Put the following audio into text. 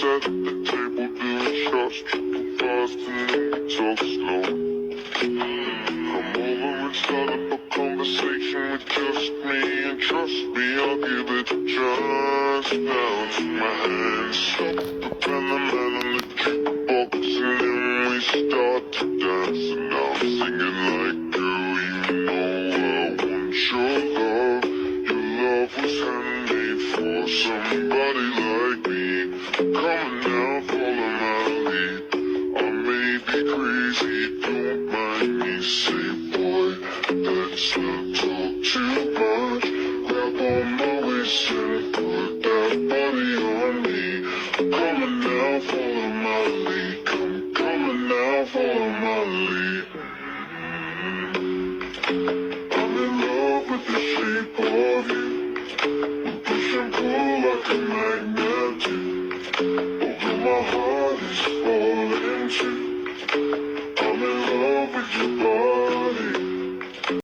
at the table doing shots, triple fast, and then we talk slow. Come over and start up a conversation with just me, and trust me, I'll give it a chance. Now take my hand, stop the pen, the man on the jukebox, and then we start to dance. And now I'm singing like, girl, you know I want your love. Your love was handmade for somebody like me. Come on now, follow my lead. I may be crazy, don't mind me. Say, boy, let's not talk too much. Grab on my waist and put that body on me. Come on now, follow my lead. Come on now, follow my lead. I'm in love with the shape of you. We push and pull like a magnet do. Although my heart is full.